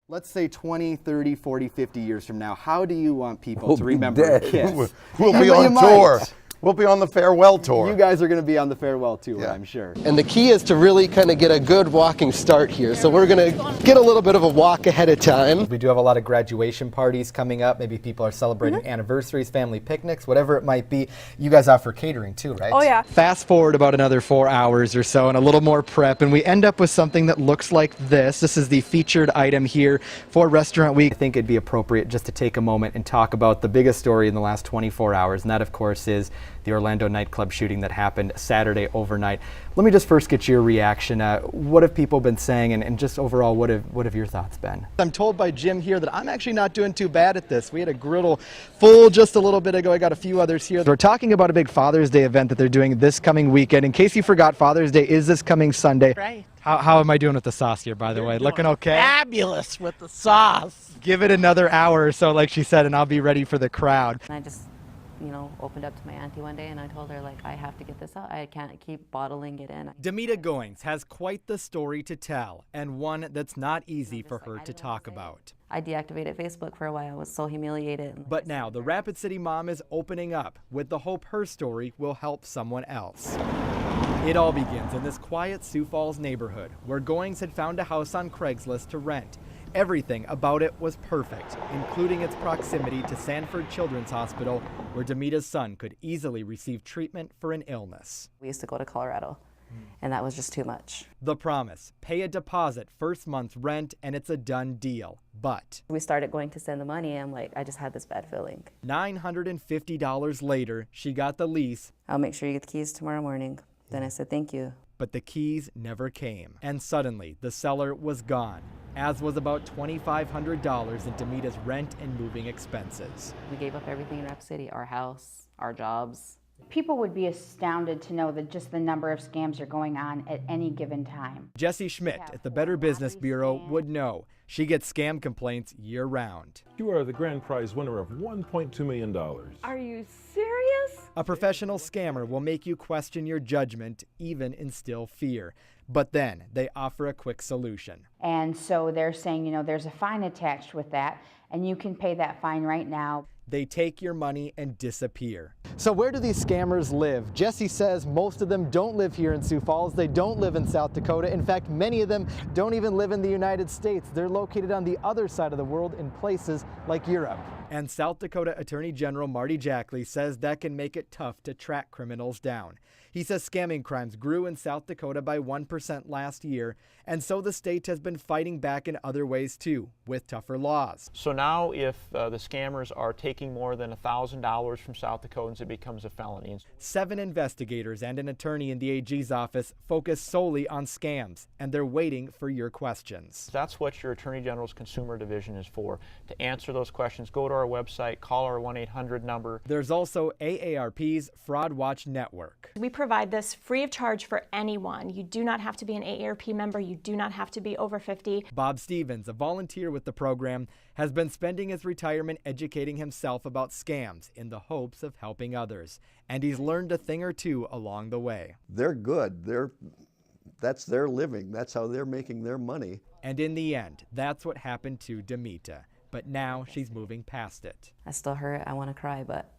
Let's say 20, 30, 40, 50 years from now, how do you want people to remember Kiss? We'll be on tour. We'll be on the farewell tour. You guys are going to be on the farewell tour, I'm sure. And the key is to really kind of get a good walking start here. So we're going to get a little bit of a walk ahead of time. We do have a lot of graduation parties coming up. Maybe people are celebrating anniversaries, family picnics, whatever it might be. You guys offer catering too, right? Oh, yeah. Fast forward about another 4 hours or so and a little more prep, and we end up with something that looks like this. This is the featured item here for Restaurant Week. I think it'd be appropriate just to take a moment and talk about the biggest story in the last 24 hours, and that, of course, is the Orlando nightclub shooting that happened Saturday overnight. Let me just first get your reaction. What have people been saying, and just overall, what have your thoughts been? I'm told by Jim here that I'm actually not doing too bad at this. We had a griddle full just a little bit ago. I got a few others here. We're talking about a big Father's Day event that they're doing this coming weekend. In case you forgot, Father's Day is this coming Sunday. Right. How am I doing with the sauce here, by the way? Looking okay? Fabulous with the sauce. Give it another hour or so, like she said, and I'll be ready for the crowd. I just, opened up to my auntie one day and I told her, like, I have to get this out. I can't keep bottling it in. Demita Goins has quite the story to tell, and one that's not easy for her to talk about. I deactivated Facebook for a while. I was so humiliated. But now the Rapid City mom is opening up with the hope her story will help someone else. It all begins in this quiet Sioux Falls neighborhood where Goins had found a house on Craigslist to rent. Everything about it was perfect, including its proximity to Sanford Children's Hospital, where Demita's son could easily receive treatment for an illness. We used to go to Colorado, and that was just too much. The promise: pay a deposit, first month's rent, and it's a done deal. But we started going to send the money, and I just had this bad feeling. $950 later, she got the lease. I'll make sure you get the keys tomorrow morning. Then I said, thank you. But the keys never came. And suddenly, the seller was gone, as was about $2,500 in Demita's rent and moving expenses. We gave up everything in Rapid City, our house, our jobs. People would be astounded to know that just the number of scams are going on at any given time. Jessie Schmidt at the Better Business Bureau would know. She gets scam complaints year-round. You are the grand prize winner of $1.2 million. Are you serious? A professional scammer will make you question your judgment, even instill fear. But then they offer a quick solution. And so they're saying, there's a fine attached with that, and you can pay that fine right now. They take your money and disappear. So where do these scammers live? Jesse says most of them don't live here in Sioux Falls. They don't live in South Dakota. In fact, many of them don't even live in the United States. They're located on the other side of the world in places like Europe. And South Dakota Attorney General Marty Jackley says that can make it tough to track criminals down. He says scamming crimes grew in South Dakota by 1% last year, and so the state has been fighting back in other ways too, with tougher laws. So now if the scammers are taking more than $1,000 from South Dakotans, it becomes a felony. 7 investigators and an attorney in the AG's office focus solely on scams, and they're waiting for your questions. That's what your Attorney General's Consumer Division is for, to answer those questions. Go to our website, call our 1-800 number. There's also AARP's Fraud Watch Network. We provide this free of charge for anyone. You do not have to be an AARP member. You do not have to be over 50. Bob Stevens, a volunteer with the program, has been spending his retirement educating himself about scams in the hopes of helping others. And he's learned a thing or two along the way. They're good. That's their living. That's how they're making their money. And in the end, that's what happened to Demita. But now she's moving past it. I still hurt. I want to cry, but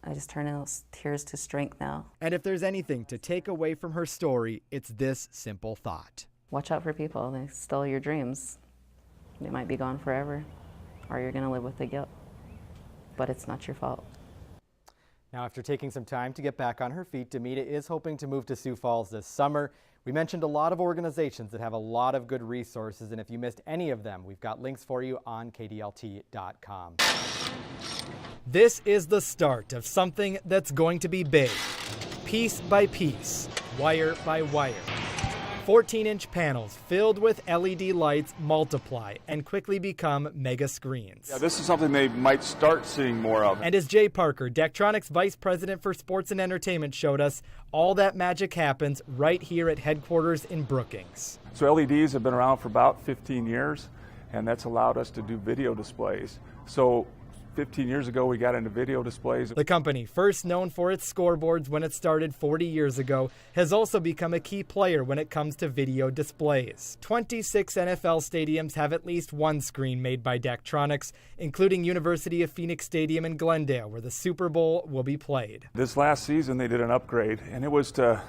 I just turn those tears to strength now. And if there's anything to take away from her story, it's this simple thought. Watch out for people. They stole your dreams. They might be gone forever, or you're going to live with the guilt. But it's not your fault. Now, after taking some time to get back on her feet, Demita is hoping to move to Sioux Falls this summer. We mentioned a lot of organizations that have a lot of good resources, and if you missed any of them, we've got links for you on KDLT.com. This is the start of something that's going to be big. Piece by piece, wire by wire. 14-inch panels filled with LED lights multiply and quickly become mega screens. Yeah, this is something they might start seeing more of. And as Jay Parker, Daktronics Vice President for Sports and Entertainment, showed us, all that magic happens right here at headquarters in Brookings. So LEDs have been around for about 15 years, and that's allowed us to do video displays. So 15 years ago, we got into video displays. The company, first known for its scoreboards when it started 40 years ago, has also become a key player when it comes to video displays. 26 NFL stadiums have at least one screen made by Daktronics, including University of Phoenix Stadium in Glendale, where the Super Bowl will be played. This last season, they did an upgrade, and it was to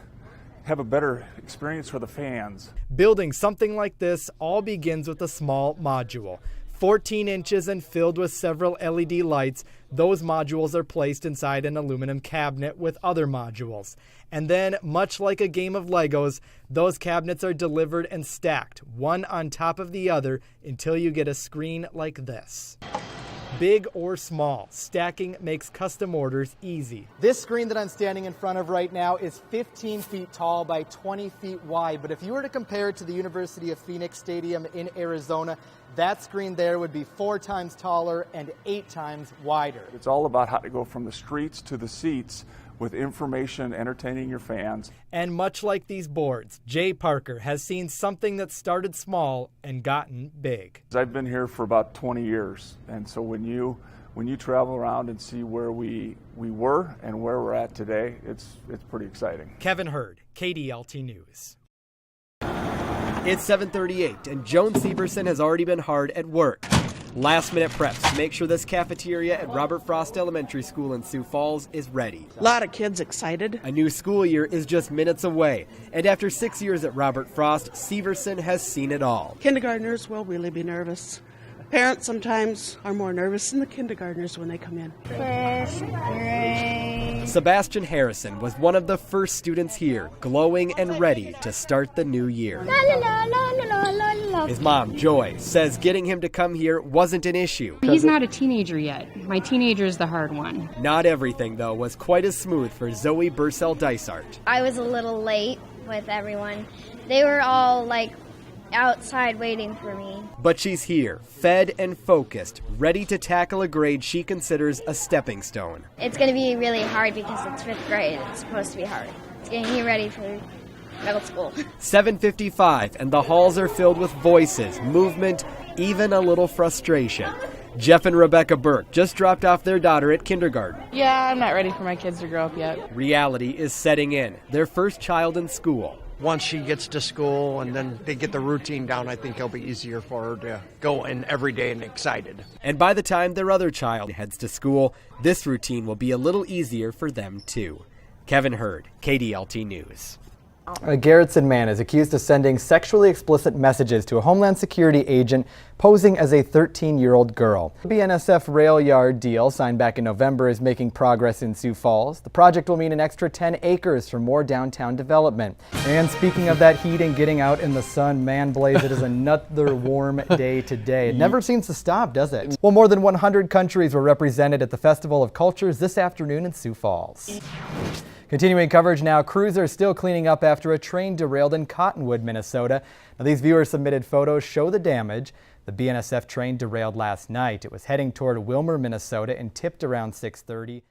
have a better experience for the fans. Building something like this all begins with a small module. 14 inches and filled with several LED lights, those modules are placed inside an aluminum cabinet with other modules. And then, much like a game of Legos, those cabinets are delivered and stacked, one on top of the other, until you get a screen like this. Big or small, stacking makes custom orders easy. This screen that I'm standing in front of right now is 15 feet tall by 20 feet wide, but if you were to compare it to the University of Phoenix Stadium in Arizona, that screen there would be 4 times taller and 8 times wider. It's all about how to go from the streets to the seats with information, entertaining your fans. And much like these boards, Jay Parker has seen something that started small and gotten big. I've been here for about 20 years, and so when you travel around and see where we were and where we're at today, it's pretty exciting. Kevin Hurd, KDLT News. It's 7:38 and Joan Severson has already been hard at work. Last-minute preps to make sure this cafeteria at Robert Frost Elementary School in Sioux Falls is ready. A lot of kids excited. A new school year is just minutes away, and after 6 years at Robert Frost, Severson has seen it all. Kindergartners will really be nervous. Parents sometimes are more nervous than the kindergartners when they come in. First grade. Sebastian Harrison was one of the first students here, glowing and ready to start the new year. La, la, la, la, la, la, la. His mom, Joy, says getting him to come here wasn't an issue. He's not a teenager yet. My teenager is the hard one. Not everything, though, was quite as smooth for Zoe Bursell-Dysart. I was a little late with everyone. They were all outside waiting for me. But she's here, fed and focused, ready to tackle a grade she considers a stepping stone. It's going to be really hard because it's 5th grade. It's supposed to be hard. It's getting me ready for middle school. 7:55, and the halls are filled with voices, movement, even a little frustration. Jeff and Rebecca Burke just dropped off their daughter at kindergarten. Yeah, I'm not ready for my kids to grow up yet. Reality is setting in, their first child in school. Once she gets to school and then they get the routine down, I think it'll be easier for her to go in every day and excited. And by the time their other child heads to school, this routine will be a little easier for them too. Kevin Hurd, KDLT News. A Garrettson man is accused of sending sexually explicit messages to a Homeland Security agent posing as a 13-year-old girl. The BNSF rail yard deal signed back in November is making progress in Sioux Falls. The project will mean an extra 10 acres for more downtown development. And speaking of that heat and getting out in the sun, man blaze, it is another warm day today. It never seems to stop, does it? Well, more than 100 countries were represented at the Festival of Cultures this afternoon in Sioux Falls. Continuing coverage now, crews are still cleaning up after a train derailed in Cottonwood, Minnesota. Now, these viewers submitted photos show the damage. The BNSF train derailed last night. It was heading toward Wilmer, Minnesota and tipped around 6:30.